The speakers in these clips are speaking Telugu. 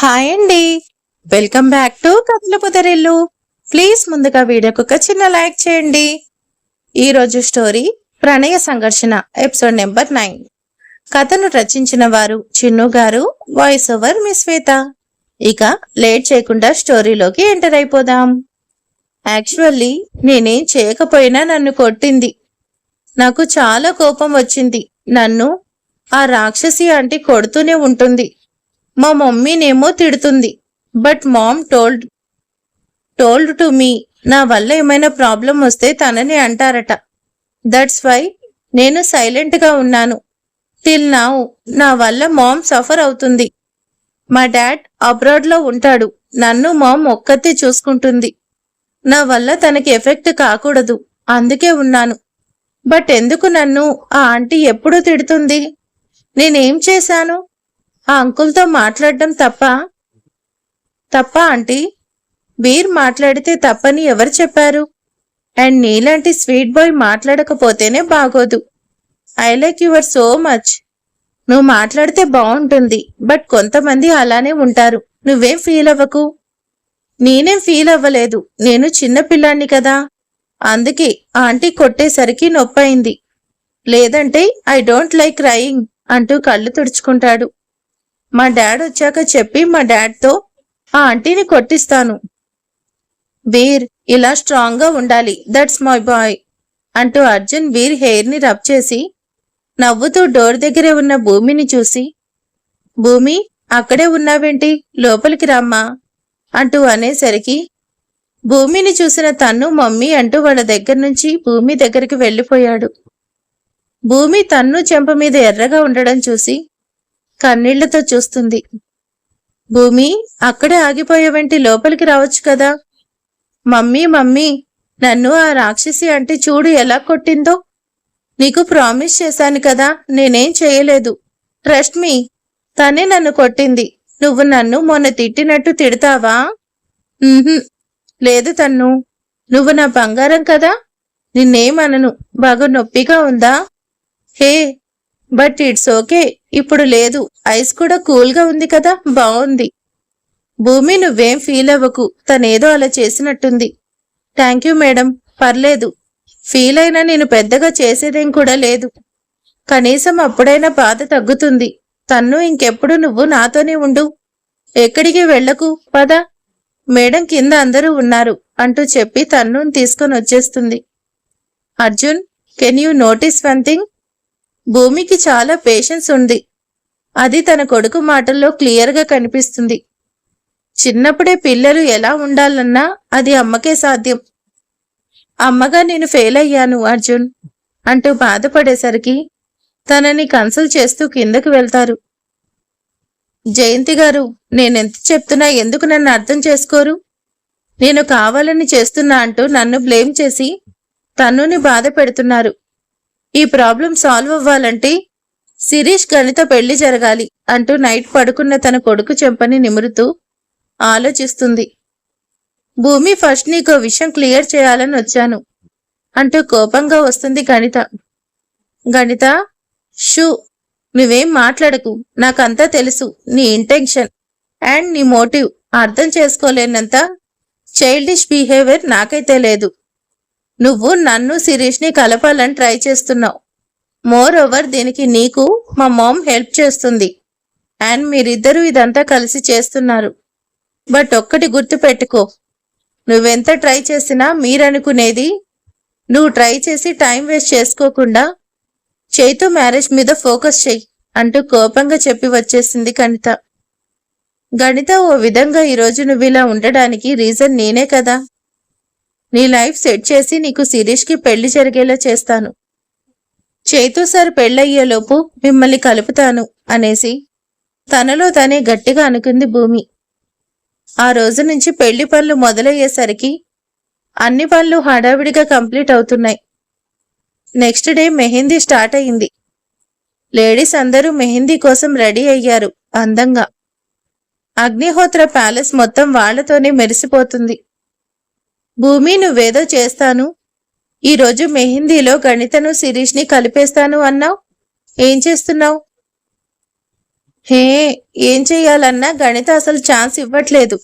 హాయ్ అండి, వెల్కమ్ బ్యాక్ టు కథల పొదరిల్లు. ప్లీజ్ ముందుగా వీడియోకి ఒక చిన్న లైక్ చేయండి. ఈరోజు స్టోరీ ప్రణయ సంఘర్షణ ఎపిసోడ్ నెంబర్ 9. కథను రచించిన వారు చిన్ను గారు, వాయిస్ ఓవర్ మిస్ శ్వేత. ఇక లేట్ చేయకుండా స్టోరీలోకి ఎంటర్ అయిపోదాం. యాక్చువల్లీ నేనేం చేయకపోయినా నన్ను కొట్టింది. నాకు చాలా కోపం వచ్చింది. నన్ను ఆ రాక్షసి ఆంటీ కొడుతూనే ఉంటుంది. మా మమ్మీనేమో తిడుతుంది. But ma'am told to me నా వల్ల ఏమైనా ప్రాబ్లం వస్తే తనని అంటారట. దట్స్ వై నేను సైలెంట్ గా ఉన్నాను. టిల్ నౌ నా వల్ల మామ్ సఫర్ అవుతుంది. మా డాడ్ అబ్రాడ్ లో ఉంటాడు. నన్ను మామ్ ఒక్కతే చూసుకుంటుంది. నా వల్ల తనకి ఎఫెక్ట్ కాకూడదు, అందుకే ఉన్నాను. బట్ ఎందుకు నన్ను ఆ ఆంటీ ఎప్పుడూ తిడుతుంది? నేనేం చేశాను? ఆ అంకుల్తో మాట్లాడడం తప్ప ఆంటీ? వీర్ మాట్లాడితే తప్పని ఎవరు చెప్పారు? అండ్ నీలాంటి స్వీట్ బాయ్ మాట్లాడకపోతేనే బాగోదు. I like your so much. నువ్వు మాట్లాడితే బాగుంటుంది, బట్ కొంతమంది అలానే ఉంటారు. నువ్వేం ఫీల్ అవ్వకు. నేనేం ఫీల్ అవ్వలేదు. నేను చిన్నపిల్లాన్ని కదా, అందుకే ఆంటీ కొట్టేసరికి నొప్పైంది. లేదంటే ఐ డోంట్ లైక్ క్రయింగ్ అంటూ కళ్ళు తుడుచుకుంటాడు. మా డాడ్ వచ్చాక చెప్పి మా డాడ్తో ఆ ఆంటీని కొట్టిస్తాను. వీర్ ఇలా స్ట్రాంగ్ గా ఉండాలి. దట్స్ మై బాయ్ అంటూ అర్జున్ వీర్ హెయిర్ ని రబ్ చేసి నవ్వుతూ డోర్ దగ్గరే ఉన్న భూమిని చూసి, భూమి అక్కడే ఉన్నావేంటి, లోపలికి రమ్మా అంటూ అనేసరికి భూమిని చూసిన తన్ను మమ్మీ అంటూ వాళ్ళ దగ్గర నుంచి భూమి దగ్గరికి వెళ్ళిపోయాడు. భూమి తన్ను చెంప మీద ఎర్రగా ఉండడం చూసి కన్నీళ్లతో చూస్తుంది. భూమి అక్కడే ఆగిపోయేవేంటి, లోపలికి రావచ్చు కదా. మమ్మీ నన్ను ఆ రాక్షసి అంటే చూడు ఎలా కొట్టిందో. నీకు ప్రామిస్ చేశాను కదా, నేనేం చేయలేదు. ట్రస్ట్ మీ, తనే నన్ను కొట్టింది. నువ్వు నన్ను మొన్న తిట్టినట్టు తిడతావా? లేదు తన్ను, నువ్వు నా బంగారం కదా, నిన్నేమనను. బాగా నొప్పిగా ఉందా? హే బట్ ఇట్స్ ఓకే. ఇప్పుడు లేదు. ఐస్ కూడా కూల్ గా ఉంది కదా, బాగుంది. భూమి నువ్వేం ఫీల్ అవ్వకు, తనేదో అలా చేసినట్టుంది. థ్యాంక్ యూ మేడం, పర్లేదు. ఫీల్ అయినా నేను పెద్దగా చేసేదేం కూడా లేదు. కనీసం అప్పుడైనా బాధ తగ్గుతుంది. తన్ను ఇంకెప్పుడు నువ్వు నాతోనే ఉండు, ఎక్కడికి వెళ్లకు, పద. మేడం కింద అందరూ ఉన్నారు అంటూ చెప్పి తన్ను తీసుకొని వచ్చేస్తుంది. Arjun, can you notice one thing? భూమికి చాలా పేషెన్స్ ఉంది. అది తన కొడుకు మాటల్లో క్లియర్ గా కనిపిస్తుంది. చిన్నప్పుడే పిల్లలు ఎలా ఉండాలన్నా అది అమ్మకే సాధ్యం. అమ్మగా నేను ఫెయిల్ అయ్యాను అర్జున్ అంటూ బాధపడేసరికి తనని కన్సల్ట్ చేస్తూ కిందకు వెళ్తారు. జయంతి గారు, నేనెంత చెప్తున్నా ఎందుకు నన్ను అర్థం చేసుకోరు? నేను కావాలని చేస్తున్నా అంటూ నన్ను బ్లేమ్ చేసి తన్నుని బాధ పెడుతున్నారు. ఈ ప్రాబ్లం సాల్వ్ అవ్వాలంటే శిరీష్ గణిత పెళ్లి జరగాలి అంటూ నైట్ పడుకున్న తన కొడుకు చెంపని నిమురుతూ ఆలోచిస్తుంది. భూమి, ఫస్ట్ నీకో విషయం క్లియర్ చేయాలని వచ్చాను అంటూ కోపంగా వస్తుంది గణిత. గణిత, షూ, నువ్వేం మాట్లాడకు. నాకంతా తెలుసు. నీ ఇంటెన్షన్ అండ్ నీ మోటివ్ అర్థం చేసుకోలేనంత చైల్డిష్ బిహేవియర్ నాకైతే లేదు. నువ్వు నన్ను శిరీష్ని కలపాలని ట్రై చేస్తున్నావు. మోర్ ఓవర్ దీనికి నీకు మా మామ్ హెల్ప్ చేస్తుంది. అండ్ మీరిద్దరూ ఇదంతా కలిసి చేస్తున్నారు. బట్ ఒక్కటి గుర్తు పెట్టుకో, నువ్వెంత ట్రై చేసినా మీరనుకునేది నువ్వు ట్రై చేసి టైం వేస్ట్ చేసుకోకుండా చైతు మ్యారేజ్ మీద ఫోకస్ చెయ్యి అంటూ కోపంగా చెప్పి వచ్చేసింది గణిత. గణిత, ఓ విధంగా ఈరోజు నువ్వు ఇలా ఉండడానికి రీజన్ నేనే కదా. నీ లైఫ్ సెట్ చేసి నీకు శిరీష్కి పెళ్లి జరిగేలా చేస్తాను. చైతు సార్ పెళ్ళయ్యేలోపు మిమ్మల్ని కలుపుతాను అనేసి తనలో తనే గట్టిగా అనుకుంది భూమి. ఆ రోజు నుంచి పెళ్లి పనులు మొదలయ్యేసరికి అన్ని పనులు హడావిడిగా కంప్లీట్ అవుతున్నాయి. నెక్స్ట్ డే మెహందీ స్టార్ట్ అయింది. లేడీస్ అందరూ మెహందీ కోసం రెడీ అయ్యారు అందంగా. అగ్నిహోత్ర ప్యాలెస్ మొత్తం వాళ్లతోనే మెరిసిపోతుంది. భూమి, నువ్వేదో చేస్తాను, ఈరోజు మెహందీలో గణితను శిరీష్ని కలిపేస్తాను అన్నావు. ఏం చేస్తున్నావు? హే, ఏం చెయ్యాలన్నా గణిత అసలు ఛాన్స్ ఇవ్వట్లేదు.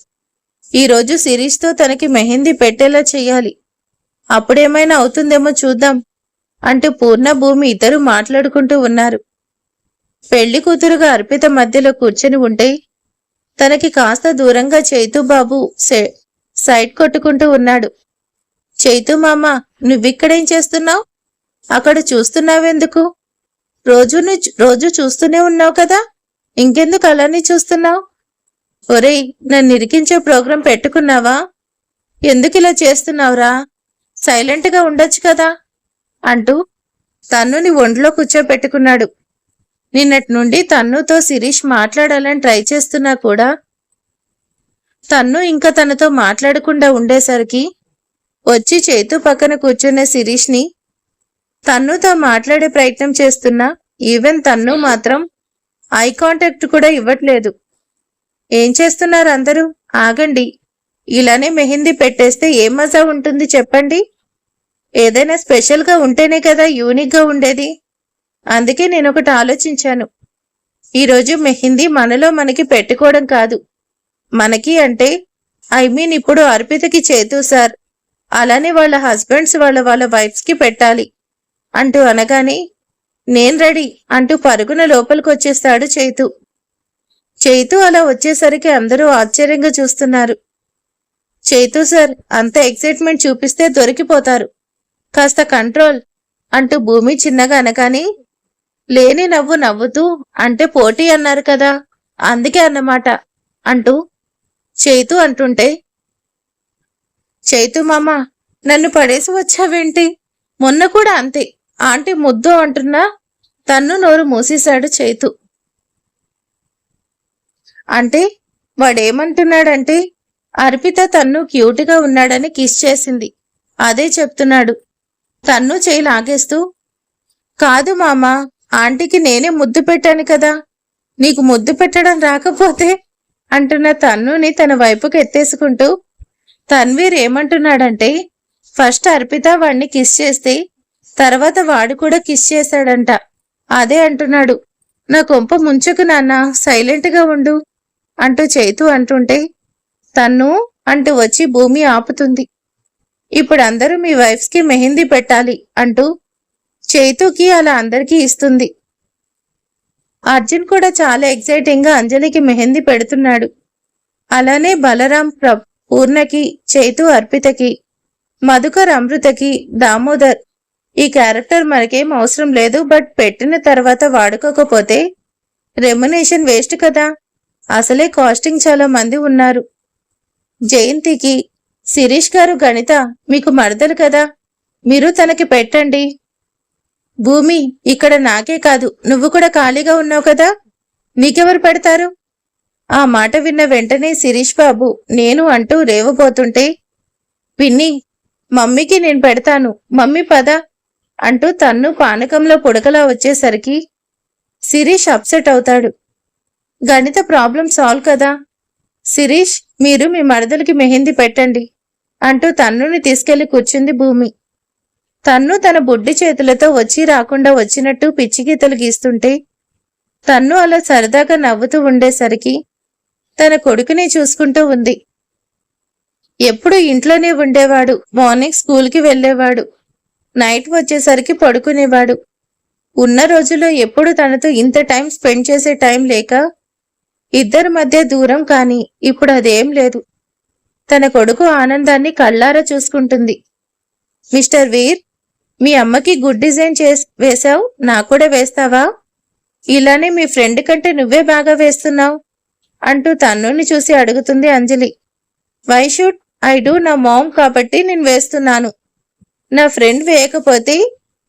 ఈరోజు శిరీష్తో తనకి మెహందీ పెట్టేలా చెయ్యాలి. అప్పుడేమైనా అవుతుందేమో చూద్దాం అంటూ పూర్ణ భూమి ఇద్దరు మాట్లాడుకుంటూ ఉన్నారు. పెళ్లి కూతురుగా అర్పిత మధ్యలో కూర్చొని ఉంటే తనకి కాస్త దూరంగా చైతూ బాబు సైడ్ కొట్టుకుంటూ ఉన్నాడు. చైతూ మామ, నువ్విక్కడేం చేస్తున్నావు? అక్కడ చూస్తున్నావెందుకు? రోజు చూస్తూనే ఉన్నావు కదా, ఇంకెందుకు అలానే చూస్తున్నావు? ఒరేయ్, నన్ను ఇరికించే ప్రోగ్రాం పెట్టుకున్నావా? ఎందుకిలా చేస్తున్నావురా? సైలెంట్గా ఉండొచ్చు కదా అంటూ తన్నుని ఒంట్లో కూర్చోపెట్టుకున్నాడు. నిన్నటి నుండి తన్నుతో శిరీష్ మాట్లాడాలని ట్రై చేస్తున్నా కూడా తన్ను ఇంకా తనతో మాట్లాడకుండా ఉండేసరికి వచ్చి చేతు పక్కన కూర్చున్న శిరీష్ని తన్నుతో మాట్లాడే ప్రయత్నం చేస్తున్నా ఈవెన్ తన్ను మాత్రం ఐ కాంటాక్ట్ కూడా ఇవ్వట్లేదు. ఏం చేస్తున్నారు అందరూ? ఆగండి. ఇలానే మెహందీ పెట్టేస్తే ఏం మజా ఉంటుంది చెప్పండి? ఏదైనా స్పెషల్గా ఉంటేనే కదా యూనిక్గా ఉండేది. అందుకే నేను ఒకటి ఆలోచించాను. ఈరోజు మెహందీ మనలో మనకి పెట్టుకోవడం కాదు, మనకి అంటే ఇప్పుడు అర్పితకి చేతు సార్, అలానే వాళ్ళ హస్బెండ్స్ వాళ్ళ వైఫ్స్కి పెట్టాలి అంటూ అనగానే నేను రెడీ అంటూ పరుగున లోపలికి వచ్చేస్తాడు చైతు. చైతు అలా వచ్చేసరికి అందరూ ఆశ్చర్యంగా చూస్తున్నారు. చైతు సార్, అంత ఎక్సైట్మెంట్ చూపిస్తే దొరికిపోతారు, కాస్త కంట్రోల్ అంటూ భూమి చిన్నగా అనగానే లేని నవ్వు నవ్వుతూ అంటే పోటీ అన్నారు కదా, అందుకే అన్నమాట అంటూ చైతు అంటుంటే, చైతు మామ, నన్ను పడేసి వచ్చావేంటి? మొన్న కూడా అంతే, ఆంటీ ముద్దు అంటున్నా తన్ను నోరు మూసేశాడు చైతు. అంటే వాడేమంటున్నాడంటే అర్పిత తన్ను క్యూట్గా ఉన్నాడని కిస్ చేసింది, అదే చెప్తున్నాడు. తన్ను చేయి లాగేస్తూ, కాదు మామ, ఆంటీకి నేనే ముద్దు పెట్టాను కదా, నీకు ముద్దు పెట్టడం రాకపోతే అంటున్న తన్నుని తన వైపుకు ఎత్తేసుకుంటూ తన్వీర్ ఏమంటున్నాడంటే ఫస్ట్ అర్పిత వాడిని కిస్ చేస్తే తర్వాత వాడు కూడా కిస్ చేశాడంట, అదే అంటున్నాడు. నా కొంప ముంచుకు నాన్న, సైలెంట్గా ఉండు అంటూ చైతు అంటుంటే తన్ను అంటూ వచ్చి భూమి ఆపుతుంది. ఇప్పుడు అందరూ మీ వైఫ్స్కి మెహందీ పెట్టాలి అంటూ చైతుకి అలా అందరికీ ఇస్తుంది. అర్జున్ కూడా చాలా ఎక్సైటింగ్గా అంజలికి మెహందీ పెడుతున్నాడు. అలానే బలరాం పూర్ణకి, చైతు అర్పితకి, మధుకర్ అమృతకి, దామోదర్. ఈ క్యారెక్టర్ మనకేం అవసరం లేదు, బట్ పెట్టిన తర్వాత వాడుకోకపోతే రెమ్యునేషన్ వేస్ట్ కదా, అసలే కాస్టింగ్ చాలా మంది ఉన్నారు. జయంతికి, శిరీష్ గారు గణిత మీకు మరదలు కదా, మీరు తనకి పెట్టండి. భూమి, ఇక్కడ నాకే కాదు నువ్వు కూడా ఖాళీగా ఉన్నావు కదా, నీకెవరు పెడతారు? ఆ మాట విన్న వెంటనే శిరీష్ బాబు నేను అంటూ రేవబోతుంటే పిన్ని, మమ్మీకి నేను పెడతాను, మమ్మీ పద అంటూ తన్ను పానకంలో పుడకలా వచ్చేసరికి శిరీష్ అప్సెట్ అవుతాడు. గణిత ప్రాబ్లం సాల్వ్ కదా, శిరీష్ మీరు మీ మరదలకి మెహందీ పెట్టండి అంటూ తన్నుని తీసుకెళ్లి కూర్చుంది భూమి. తన్ను తన బుడ్డి చేతులతో వచ్చి రాకుండా వచ్చినట్టు పిచ్చిగీతలు గీస్తుంటే తన్ను అలా సరదాగా నవ్వుతూ ఉండేసరికి తన కొడుకుని చూసుకుంటూ ఉంది. ఎప్పుడు ఇంట్లోనే ఉండేవాడు, మార్నింగ్ స్కూల్కి వెళ్ళేవాడు, నైట్ వచ్చేసరికి పడుకునేవాడు. ఉన్న రోజుల్లో ఎప్పుడు తనతో ఇంత టైం స్పెండ్ చేసే టైం లేక ఇద్దరి మధ్య దూరం, కానీ ఇప్పుడు అదేం లేదు. తన కొడుకు ఆనందాన్ని కళ్ళారా చూసుకుంటుంది. మిస్టర్ వీర్, మీ అమ్మకి గుడ్ డిజైన్ వేశావు, నాకు కూడా వేస్తావా? ఇలానే మీ ఫ్రెండ్ కంటే నువ్వే బాగా వేస్తున్నావు అంటూ తన్నుని చూసి అడుగుతుంది Anjali. Why should I do? నా మామ్ కాబట్టి నేను వేస్తున్నాను. నా ఫ్రెండ్ వేయకపోతే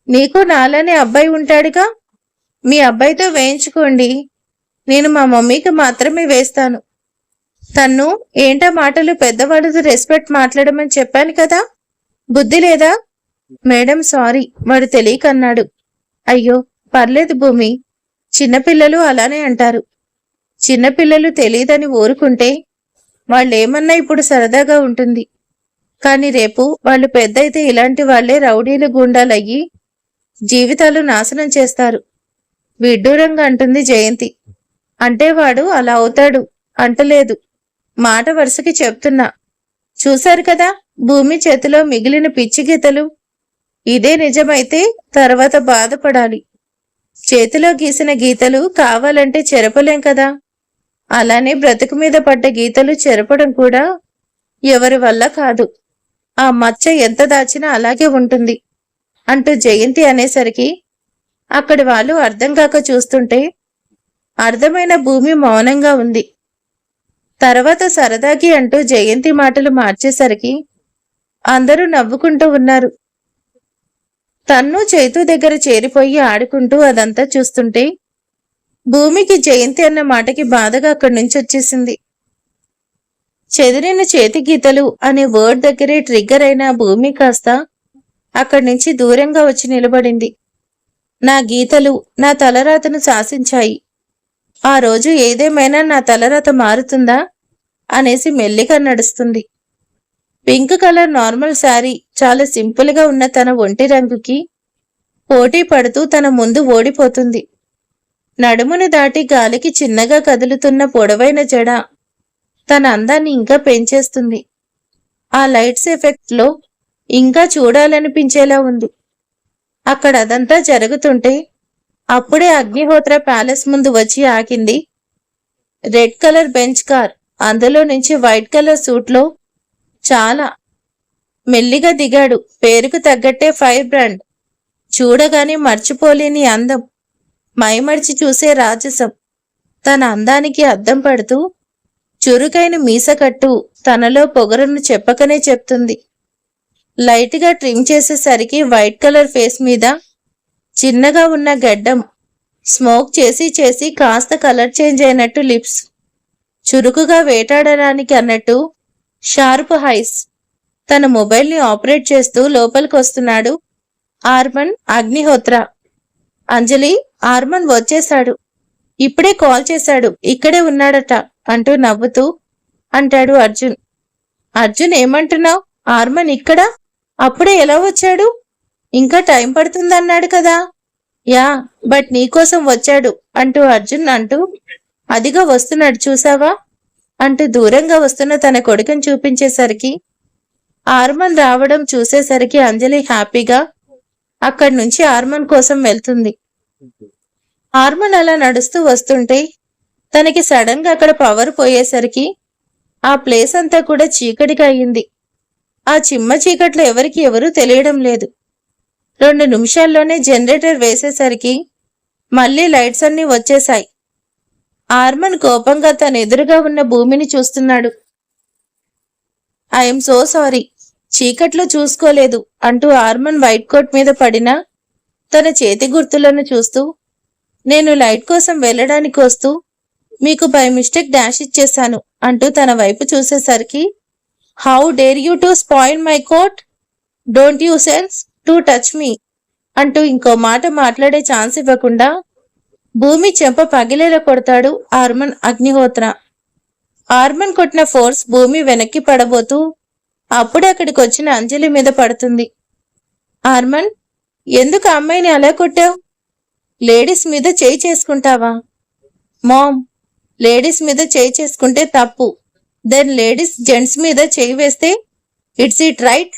నీకు నాలానే అబ్బాయి ఉంటాడుగా, మీ అబ్బాయితో వేయించుకోండి, నేను మా మమ్మీకి మాత్రమే వేస్తాను. తన్ను ఏంటా మాటలు? పెద్దవాళ్ళతో రెస్పెక్ట్ మాట్లాడమని చెప్పాను కదా, బుద్ధి లేదా? మేడం సారీ, వాడు తెలియకన్నాడు. అయ్యో పర్లేదు భూమి, చిన్నపిల్లలు అలానే అంటారు. చిన్నపిల్లలు తెలియదని ఊరుకుంటే వాళ్ళేమన్నా ఇప్పుడు సరదాగా ఉంటుంది, కానీ రేపు వాళ్ళు పెద్దయితే ఇలాంటి వాళ్లే రౌడీలు గుండాలయ్యి జీవితాలు నాశనం చేస్తారు. విడ్డూరంగా అంటుంది జయంతి. అంటే వాడు అలా అవుతాడు అంటలేదు, మాట వరుసకి చెప్తున్నా. చూశారు కదా భూమి చేతిలో మిగిలిన పిచ్చి గీతలు. ఇదే నిజమైతే తర్వాత బాధపడాలి. చేతిలో గీసిన గీతలు కావాలంటే చెరపలేం కదా. అలానే బ్రతుకు మీద పడ్డ గీతలు చెరపడం కూడా ఎవరి వల్ల కాదు. ఆ మచ్చ ఎంత దాచినా అలాగే ఉంటుంది అంటూ జయంతి అనేసరికి అక్కడి వాళ్ళు అర్థం కాక చూస్తుంటే అర్థమైన భూమి మౌనంగా ఉంది. తర్వాత సరదాకి అంటూ జయంతి మాటలు మార్చేసరికి అందరూ నవ్వుకుంటూ ఉన్నారు. తన్ను చైతు దగ్గర చేరిపోయి ఆడుకుంటూ అదంతా చూస్తుంటే భూమికి జయంతి అన్న మాటకి బాధగా అక్కడి నుంచి వచ్చేసింది. చెదిరిన చేతి గీతలు అనే వర్డ్ దగ్గరే ట్రిగ్గర్ అయిన భూమి కాస్త అక్కడి నుంచి దూరంగా వచ్చి నిలబడింది. నా గీతలు నా తలరాతను శాసించాయి. ఆ రోజు ఏదేమైనా నా తలరాత మారుతుందా అనేసి మెల్లిగా నడుస్తుంది. పింక్ కలర్ నార్మల్ శారీ చాలా సింపుల్ గా ఉన్న తన ఒంటి రంగుకి పోటీ పడుతూ తన ముందు ఓడిపోతుంది. నడుమును దాటి గాలికి చిన్నగా కదులుతున్న పొడవైన జడ తన అందాన్ని ఇంకా పెంచేస్తుంది. ఆ లైట్స్ ఎఫెక్ట్ లో ఇంకా చూడాలనిపించేలా ఉంది. అక్కడ అదంతా జరుగుతుంటే అప్పుడే అగ్నిహోత్ర ప్యాలెస్ ముందు వచ్చి ఆగింది రెడ్ కలర్ బెంచ్ కార్. అందులో నుంచి వైట్ కలర్ సూట్లో చాలా మెల్లిగా దిగాడు పేరుకు తగ్గట్టే ఫైర్ బ్రాండ్. చూడగానే మర్చిపోలేని అందం, మైమర్చి చూసే రాజసం. తన అందానికి అద్దం పడుతూ చురుకైన మీసకట్టు తనలో పొగరును చెప్పకనే చెప్తుంది. లైట్గా ట్రిమ్ చేసేసరికి వైట్ కలర్ ఫేస్ మీద చిన్నగా ఉన్న గడ్డం స్మోక్ చేసి చేసి కాస్త కలర్ చేంజ్ అయినట్టు లిప్స్, చురుకుగా వేటాడడానికి అన్నట్టు షార్ప్ హైస్. తన మొబైల్ని ఆపరేట్ చేస్తూ లోపలికి వస్తున్నాడు ఆర్మన్ అగ్నిహోత్ర. అంజలి, ఆర్మన్ వచ్చేశాడు, ఇప్పుడే కాల్ చేశాడు, ఇక్కడే ఉన్నాడట అంటూ నవ్వుతూ అంటాడు అర్జున్. అర్జున్, ఏమంటున్నావు? ఆర్మన్ ఇక్కడ అప్పుడే ఎలా వచ్చాడు? ఇంకా టైం పడుతుందన్నాడు కదా. యా, బట్ నీకోసం వచ్చాడు అంటూ అర్జున్ అంటూ అదిగా వస్తున్నాడు చూసావా అంటూ దూరంగా వస్తున్న తన కొడుకుని చూపించేసరికి ఆర్మన్ రావడం చూసేసరికి అంజలి హ్యాపీగా అక్కడి నుంచి ఆర్మన్ కోసం వెళ్తుంది. ఆర్మన్ అలా నడుస్తూ వస్తుంటే తనకి సడన్ గా అక్కడ పవర్ పోయేసరికి ఆ ప్లేస్ అంతా కూడా చీకటిగా అయింది. ఆ చిమ్మ చీకట్లో ఎవరికి ఎవరూ తెలియడం లేదు. 2 నిమిషాల్లోనే జనరేటర్ వేసేసరికి మళ్ళీ లైట్స్ అన్నీ వచ్చేశాయి. ఆర్మన్ కోపంగా తన ఎదురుగా ఉన్న భూమిని చూస్తున్నాడు. ఐఎమ్ సో సారీ, చీకట్లో చూసుకోలేదు అంటూ ఆర్మన్ వైట్ కోట్ మీద పడిన తన చేతి గుర్తులను చూస్తూ, నేను లైట్ కోసం వెళ్ళడానికి వస్తూ మీకు బై మిస్టేక్ డాష్ ఇచ్చేశాను అంటూ తన వైపు చూసేసరికి how dare you to spoil my coat, don't you sense to touch me అంటూ ఇంకో మాట మాట్లాడే ఛాన్స్ ఇవ్వకుండా భూమి చెంప పగిలేలా కొడతాడు ఆర్మన్ అగ్నిహోత్ర. ఆర్మన్ కొట్టిన ఫోర్స్ భూమి వెనక్కి పడబోతూ అప్పుడే అక్కడికి వచ్చిన అంజలి మీద పడుతుంది. ఆర్మన్, ఎందుకు అమ్మాయిని అలా కొట్టావు? లేడీస్ మీద చేయి చేసుకుంటావా? మామ్, లేడీస్ మీద చేయి చేసుకుంటే తప్పు, దెన్ లేడీస్ జెంట్స్ మీద చేయి వేస్తే ఇట్స్ ఇట్ రైట్?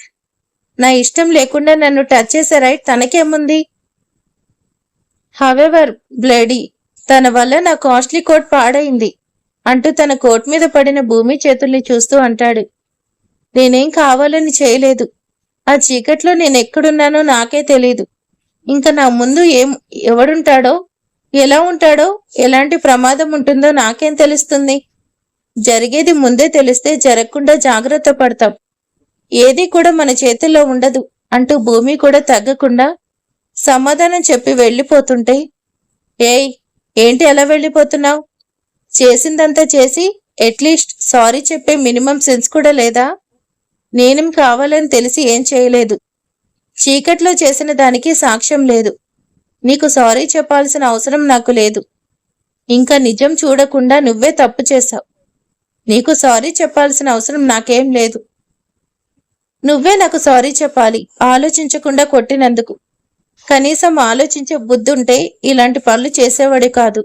నా ఇష్టం లేకుండా నన్ను టచ్ చేసే రైట్ తనకేముంది? హవెవర్ బ్లేడీ, తన వల్ల నా కాస్ట్లీ కోట్ పాడైంది అంటూ తన కోట్ మీద పడిన భూమి చేతుల్ని చూస్తూ అంటాడు. నేనేం కావాలని చేయలేదు. ఆ చీకట్లో నేనెక్కడున్నానో నాకే తెలీదు. ఇంకా నా ముందు ఎవడుంటాడో, ఎలా ఉంటాడో, ఎలాంటి ప్రమాదం ఉంటుందో నాకేం తెలుస్తుంది? జరిగేది ముందే తెలిస్తే జరగకుండా జాగ్రత్త పడతాం. ఏది కూడా మన చేతుల్లో ఉండదు అంటూ భూమి కూడా తగ్గకుండా సమాధానం చెప్పి వెళ్ళిపోతుంటే, ఏయ్, ఏంటి అలా వెళ్ళిపోతున్నావు? చేసిందంతా చేసి అట్లీస్ట్ సారీ చెప్పే మినిమం సెన్స్ కూడా లేదా? నేనేం కావాలని తెలిసి ఏం చేయలేదు. చీకట్లో చేసిన దానికి సాక్ష్యం లేదు. నీకు సారీ చెప్పాల్సిన అవసరం నాకు లేదు. ఇంకా నిజం చూడకుండా నువ్వే తప్పు చేశావు. నీకు సారీ చెప్పాల్సిన అవసరం నాకేం లేదు. నువ్వే నాకు సారీ చెప్పాలి, ఆలోచించకుండా కొట్టినందుకు. కనీసం ఆలోచించే బుద్ధుంటే ఇలాంటి పనులు చేసేవాడి కాదు.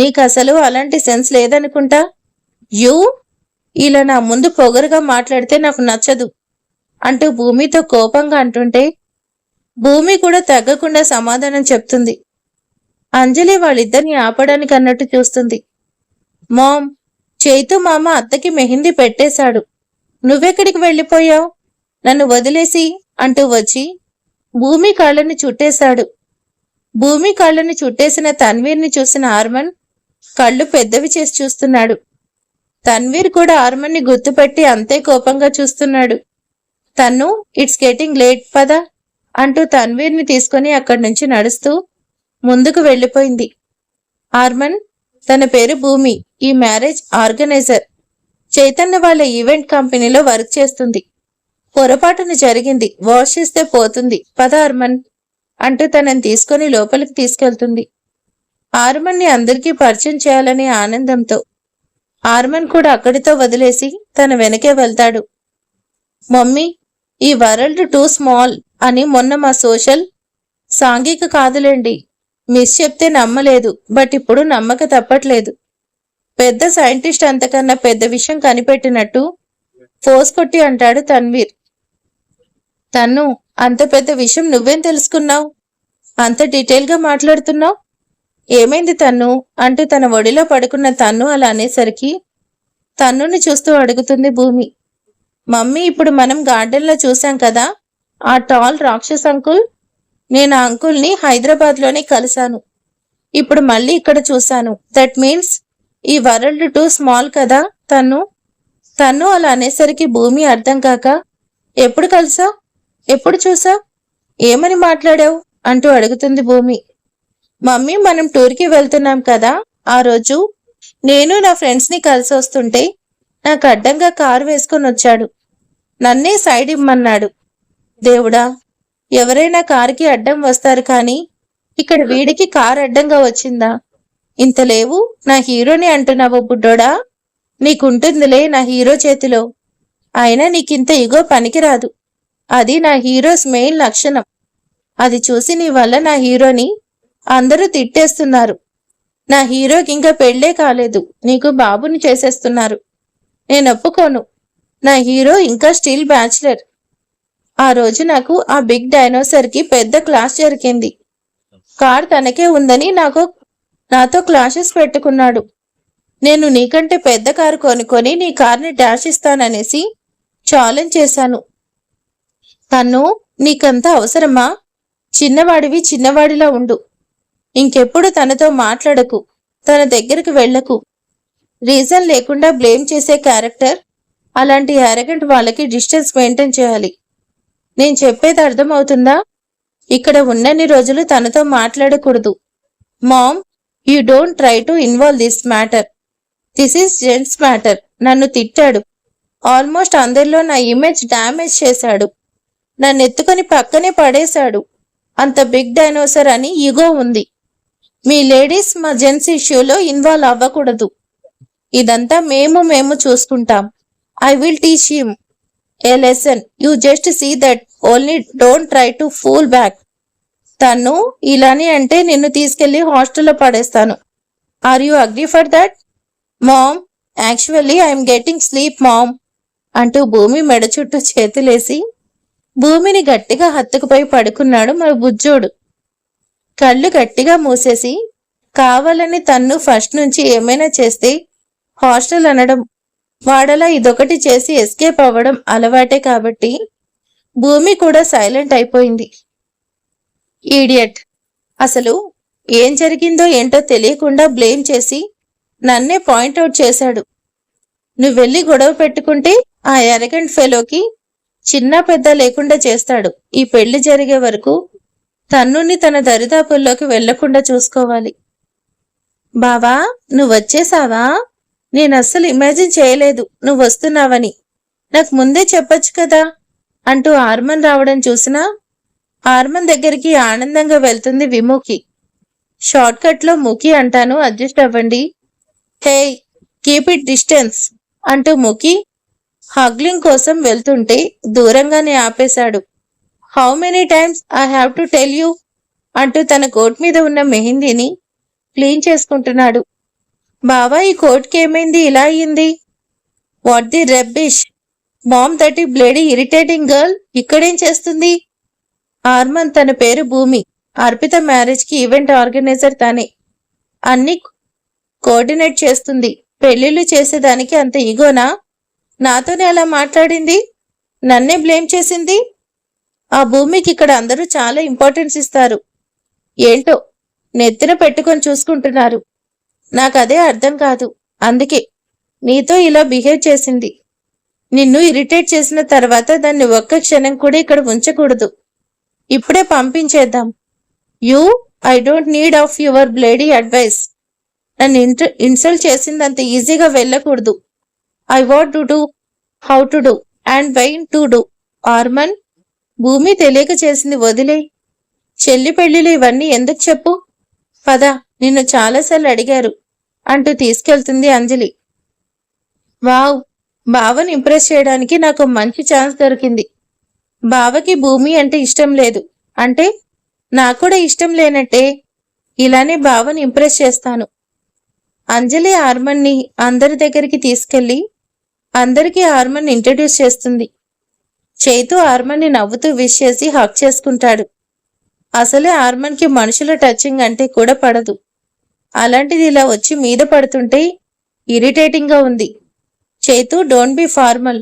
నీకు అసలు అలాంటి సెన్స్ లేదనుకుంటా. యూ ఇలా నా ముందు పొగరుగా మాట్లాడితే నాకు నచ్చదు అంటూ భూమితో కోపంగా అంటుంటే భూమి కూడా తగ్గకుండా సమాధానం చెప్తుంది. అంజలి వాళ్ళిద్దరిని ఆపడానికి అన్నట్టు చూస్తుంది. మామ్, చైతు మామ అత్తకి మెహందీ పెట్టేశాడు. నువ్వెక్కడికి వెళ్ళిపోయావు? నన్ను వదిలేసి అంటూ వచ్చి భూమి కాళ్ళని చుట్టేశాడు. భూమి కాళ్ళని చుట్టేసిన తన్వీర్ని చూసిన ఆర్మన్ కళ్ళు పెద్దవి చేసి చూస్తున్నాడు. తన్వీర్ కూడా ఆర్మన్ని గుర్తుపెట్టి అంతే కోపంగా చూస్తున్నాడు. తన్ను, ఇట్స్ గెటింగ్ లేట్ పద అంటూ తన్వీర్ని తీసుకుని అక్కడి నుంచి నడుస్తూ ముందుకు వెళ్ళిపోయింది. ఆర్మన్, తన పేరు భూమి, ఈ మ్యారేజ్ ఆర్గనైజర్. చైతన్య వాళ్ళ ఈవెంట్ కంపెనీలో వర్క్ చేస్తుంది. పొరపాటున జరిగింది, వాష్ చేస్తే పోతుంది, పద ఆర్మన్ అంటూ తనని తీసుకొని లోపలికి తీసుకెళ్తుంది. ఆర్మన్ని అందరికీ పరిచయం చేయాలనే ఆనందంతో ఆర్మన్ కూడా అక్కడితో వదిలేసి తన వెనకే వెళ్తాడు. మమ్మీ, ఈ వరల్డ్ టూ స్మాల్ అని మొన్న మా సోషల్ సాంఘిక కాదులేండి మిస్ చెప్తే నమ్మలేదు, బట్ ఇప్పుడు నమ్మక తప్పట్లేదు. పెద్ద సైంటిస్ట్ అంతకన్నా పెద్ద విషయం కనిపెట్టినట్టు ఫోర్స్ కొట్టి అంటాడు తన్వీర్. తన్ను, అంత పెద్ద విషయం నువ్వేం తెలుసుకున్నావు? అంత డీటెయిల్ గా మాట్లాడుతున్నావు? ఏమైంది తన్ను అంటూ తన ఒడిలో పడుకున్న తన్ను అలా అనేసరికి తన్నుని చూస్తూ అడుగుతుంది భూమి. మమ్మీ, ఇప్పుడు మనం గార్డెన్లో చూసాం కదా ఆ టాల్ రాక్షస్ అంకుల్, నేను ఆ అంకుల్ని హైదరాబాద్లోనే కలిశాను. ఇప్పుడు మళ్ళీ ఇక్కడ చూశాను. దట్ మీన్స్ ఈ వరల్డ్ టూ స్మాల్ కదా తన్ను అలా అనేసరికి భూమి అర్థం కాక ఎప్పుడు కలిసావు, ఎప్పుడు చూసావు, ఏమని మాట్లాడావు అంటూ అడుగుతుంది భూమి. మమ్మీ, మనం టూర్కి వెళ్తున్నాం కదా, ఆ రోజు నేను నా ఫ్రెండ్స్ని కలిసి వస్తుంటే నాకు అడ్డంగా కారు వేసుకొని వచ్చాడు. నన్నే సైడ్ ఇమ్మన్నాడు. దేవుడా, ఎవరైనా కారుకి అడ్డం వస్తారు కానీ ఇక్కడ వీడికి కారు అడ్డంగా వచ్చిందా? ఇంత లేవు నా హీరోని అంటున్నావు బుడ్డోడా? నీకుంటుందిలే నా హీరో చేతిలో. అయినా నీకింత ఇగో పనికిరాదు. అది నా హీరోస్ మెయిన్ లక్షణం. అది చూసి నీ వల్ల నా హీరోని అందరూ తిట్టేస్తున్నారు. నా హీరోకి ఇంకా పెళ్ళే కాలేదు, నీకు బాబుని చేసేస్తున్నారు. నేను ఒప్పుకోను. నా హీరో ఇంకా స్టిల్ బ్యాచులర్. ఆ రోజు నాకు ఆ బిగ్ డైనోసర్కి పెద్ద క్లాస్ జరిగింది. కార్ తనకే ఉందని నాతో క్లాషెస్ పెట్టుకున్నాడు. నేను నీకంటే పెద్ద కారు కొనుక్కొని నీ కార్ని డాష్ ఇస్తాననేసి ఛాలెంజ్ చేశాను. తను, నీకంత అవసరమా? చిన్నవాడివి చిన్నవాడిలా ఉండు. ఇంకెప్పుడు తనతో మాట్లాడకు, తన దగ్గరకు వెళ్లకు. రీజన్ లేకుండా బ్లేమ్ చేసే క్యారెక్టర్. అలాంటి అరగంట్ వాళ్ళకి డిస్టెన్స్ మెయింటైన్ చేయాలి. నేను చెప్పేది అర్థమవుతుందా? ఇక్కడ ఉన్నన్ని రోజులు తనతో మాట్లాడకూడదు. Mom, you don't try to involve this matter. This is gents matter. నన్ను తిట్టాడు. ఆల్మోస్ట్ అందరిలో నా ఇమేజ్ డ్యామేజ్ చేశాడు. నన్ను ఎత్తుకొని పక్కనే పడేశాడు. అంత బిగ్ డైనోసర్ అని ఈగో ఉంది. మీ లేడీస్ మా జెంట్స్ ఇష్యూలో ఇన్వాల్వ్ అవ్వకూడదు. ఇదంతా మేము చూసుకుంటాం. I will teach him a lesson. You just see that, only don't try to fool back. తను ఇలానే అంటే నిన్ను తీసుకెళ్లి హాస్టల్లో పడేస్తాను. Are you agree for that? Mom, actually I'm getting sleep mom అంటూ భూమి మెడ చుట్టూ చేతులేసి భూమిని గట్టిగా హత్తుకుపోయి పడుకున్నాడు మా బుజ్జోడు. కళ్ళు గట్టిగా మూసేసి కావాలని తన్ను ఫస్ట్ నుంచి ఏమైనా చేస్తే హాస్టల్ అనడం, వాడలా ఇదొకటి చేసి ఎస్కేప్ అవ్వడం అలవాటే కాబట్టి భూమి కూడా సైలెంట్ అయిపోయింది. ఈడియట్, అసలు ఏం జరిగిందో ఏంటో తెలియకుండా బ్లేమ్ చేసి నన్నే పాయింట్అవుట్ చేశాడు. నువ్వెళ్ళి గొడవ పెట్టుకుంటే ఆ ఎరగెంట్ ఫెలోకి చిన్న పెద్ద లేకుండా చేస్తాడు. ఈ పెళ్లి జరిగే వరకు తన్నుని తన దరిదాపుల్లోకి వెళ్లకుండా చూసుకోవాలి. బావా, నువ్వొచ్చేసావా? నేను అస్సలు ఇమాజిన్ చేయలేదు నువ్వు వస్తున్నావని. నాకు ముందే చెప్పొచ్చు కదా అంటూ ఆర్మన్ రావడం చూసినా ఆర్మన్ దగ్గరికి ఆనందంగా వెళ్తుంది విముఖి. షార్ట్ కట్ లో ముఖి అంటాను, అడ్జస్ట్ అవ్వండి. హే, కీప్ ఇట్ డిస్టెన్స్ అంటూ ముఖి హగ్లింగ్ కోసం వెళ్తుంటే దూరంగానే ఆపేశాడు. How many times I have to tell you అంటూ తన కోట్ మీద ఉన్న మెహందీని క్లీన్ చేసుకుంటున్నాడు. బావా ఈ కోట్కి ఏమైంది ఇలా అయ్యింది? What the rubbish mom, that ఈ బ్లేడీ ఇరిటేటింగ్ గర్ల్ ఇక్కడేం చేస్తుంది? ఆర్మన్ తన పేరు భూమి. అర్పిత మ్యారేజ్ కి ఈవెంట్ ఆర్గనైజర్ తనే. అన్ని కోఆర్డినేట్ చేస్తుంది. పెళ్లిళ్ళు చేసేదానికి అంత ఈగోనా? నాతోనే అలా మాట్లాడింది, నన్నే బ్లేమ్ చేసింది. ఆ భూమికి ఇక్కడ అందరూ చాలా ఇంపార్టెన్స్ ఇస్తారు. ఏంటో నెత్తిన పెట్టుకొని చూసుకుంటున్నారు. నాకదే అర్థం కాదు. అందుకే నీతో ఇలా బిహేవ్ చేసింది. నిన్ను ఇరిటేట్ చేసిన తర్వాత దాన్ని ఒక్క క్షణం కూడా ఇక్కడ ఉంచకూడదు. ఇప్పుడే పంపించేద్దాం. I don't need of your bloody advice. నన్ను ఇన్సల్ట్ చేసిందంత ఈజీగా వెళ్ళకూడదు. I want to do, how to do and when to do. Arman, Bhumi తెలియక చేసింది వదిలే. చెల్లి పెళ్లిలు ఇవన్నీ ఎందుకు చెప్పు. పద, నిన్ను చాలాసార్లు అడిగారు అంటూ తీసుకెళ్తుంది అంజలి. వావ్, బావని ఇంప్రెస్ చేయడానికి నాకు మంచి ఛాన్స్ దొరికింది. బావకి భూమి అంటే ఇష్టం లేదు అంటే నాకు కూడా ఇష్టం లేనట్టే. ఇలానే బావని ఇంప్రెస్ చేస్తాను. అంజలి ఆర్మన్ని అందరి దగ్గరికి తీసుకెళ్లి అందరికీ ఆర్మన్ ఇంట్రడ్యూస్ చేస్తుంది. చైతు ఆర్మన్ని నవ్వుతూ విష్ చేసి హక్ చేసుకుంటాడు. అసలే ఆర్మన్కి మనుషుల టచింగ్ అంటే కూడా పడదు. అలాంటిది ఇలా వచ్చి మీద పడుతుంటే ఇరిటేటింగ్ గా ఉంది. Chaitu, don't be formal.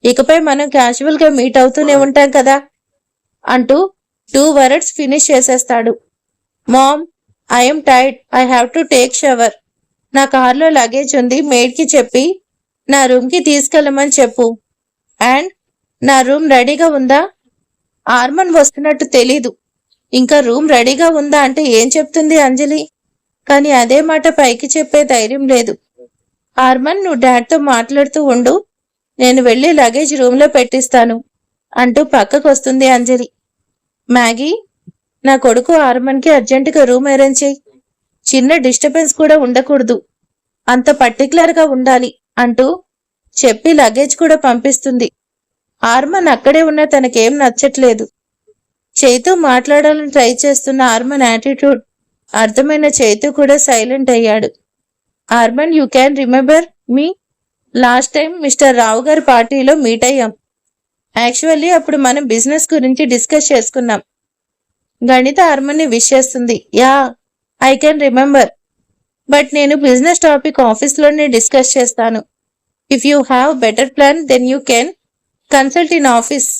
ఇకపై మనం క్యాజువల్ గా మీట్ అవుతూనే ఉంటాం కదా అంటూ 2 words ఫినిష్ చేసేస్తాడు. Mom, I'm tired, I have to take shower. నా కార్లో లగేజ్ ఉంది, మేడ్కి చెప్పి నా రూమ్కి తీసుకెళ్ళమని చెప్పు. అండ్ నా రూమ్ రెడీగా ఉందా? ఆర్మన్ వస్తున్నట్టు తెలీదు, ఇంకా రూమ్ రెడీగా ఉందా అంటే ఏం చెప్తుంది అంజలి. కానీ అదే మాట పైకి చెప్పే ధైర్యం లేదు. ఆర్మన్, నువ్వు డాడ్తో మాట్లాడుతూ ఉండు, నేను వెళ్ళి లగేజ్ రూమ్లో పెట్టిస్తాను అంటూ పక్కకు వస్తుంది అంజలి. మ్యాగీ, నా కొడుకు ఆర్మన్కి అర్జెంటుగా రూమ్ అరేంజ్ చేయి. చిన్న డిస్టర్బెన్స్ కూడా ఉండకూడదు, అంత పర్టికులర్గా ఉండాలి అంటూ చెప్పి లగేజ్ కూడా పంపిస్తుంది. ఆర్మన్ అక్కడే ఉన్న తనకేం నచ్చట్లేదు. చైతు మాట్లాడాలని ట్రై చేస్తున్న ఆర్మన్ యాటిట్యూడ్ అర్థమైన చైతు కూడా సైలెంట్ అయ్యాడు. Arman, you can remember me? Last time mister Rao గారి పార్టీలో మీట్ అయ్యాం. యాక్చువల్లీ అప్పుడు మనం బిజినెస్ గురించి డిస్కస్ చేసుకున్నాం. గణిత ఆర్మన్ని విష్ చేస్తుంది. Yeah, I can remember. But నేను బిజినెస్ టాపిక్ ఆఫీస్లోనే డిస్కస్ చేస్తాను. If you have better plan then you can consult in office.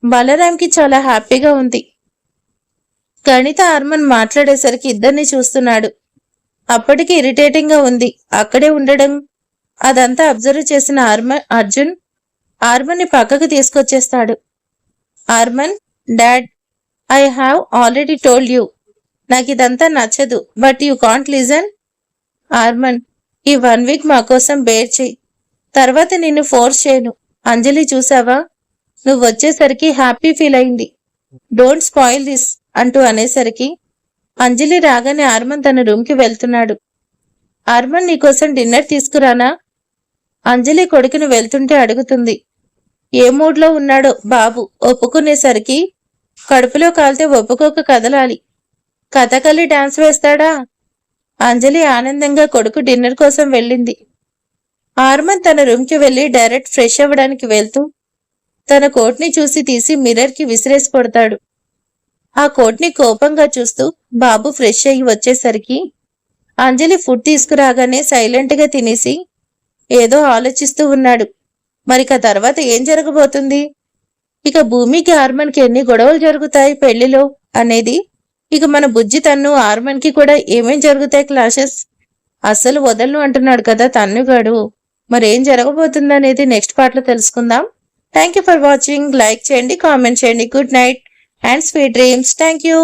బలరాంకి చాలా హ్యాపీగా ఉంది. గణిత ఆర్మన్ మాట్లాడేసరికి ఇద్దరిని చూస్తున్నాడు. అప్పటికి ఇరిటేటింగ్ గా ఉంది అక్కడే ఉండడం. అదంతా అబ్జర్వ్ చేసిన అర్జున్ ఆర్మన్ని పక్కకు తీసుకొచ్చేస్తాడు. Arman, dad, I have already told you, నాకు ఇదంతా నచ్చదు, but you can't listen. Arman, ఈ 1 week మా కోసం బేర్ చేయి, తర్వాత నిన్ను ఫోర్స్ చేయను. అంజలి చూసావా, నువ్వు వచ్చేసరికి హ్యాపీ ఫీల్ అయింది. డోంట్ స్పాయిల్ దిస్ అంటూ అనేసరికి అంజలి రాగానే ఆర్మన్ తన రూమ్కి వెళ్తున్నాడు. ఆర్మన్, నీకోసం డిన్నర్ తీసుకురానా? అంజలి కొడుకుని వెళ్తుంటే అడుగుతుంది. ఏ మూడ్లో ఉన్నాడో బాబు. ఒప్పుకునేసరికి కడుపులో కాలితే ఒప్పుకోక కదలాలి. కథకలి డాన్స్ వేస్తాడా? అంజలి ఆనందంగా కొడుకు డిన్నర్ కోసం వెళ్ళింది. ఆర్మన్ తన రూమ్కి వెళ్ళి డైరెక్ట్ ఫ్రెష్ అవ్వడానికి వెళ్తూ తన కోట్ని చూసి తీసి మిర్రర్కి విసిరేసి కొడతాడు. ఆ కోట్ని కోపంగా చూస్తూ బాబు ఫ్రెష్ అయ్యి వచ్చేసరికి అంజలి ఫుడ్ తీసుకురాగానే సైలెంట్గా తినేసి ఏదో ఆలోచిస్తూ ఉన్నాడు. మరిక తర్వాత ఏం జరగబోతుంది? ఇక భూమికి ఆర్మన్కి ఎన్ని గొడవలు జరుగుతాయి పెళ్లిలో అనేది, ఇక మన బుజ్జి తన్ను ఆర్మన్కి కూడా ఏమేం జరుగుతాయి క్లాషెస్. అస్సలు వదలను అంటున్నాడు కదా తన్నుగాడు. మరేం జరగబోతుందనేది నెక్స్ట్ పార్ట్లో తెలుసుకుందాం. Thank you for watching. Like చేయండి, కామెంట్ చేయండి. Good night and sweet dreams. Thank you.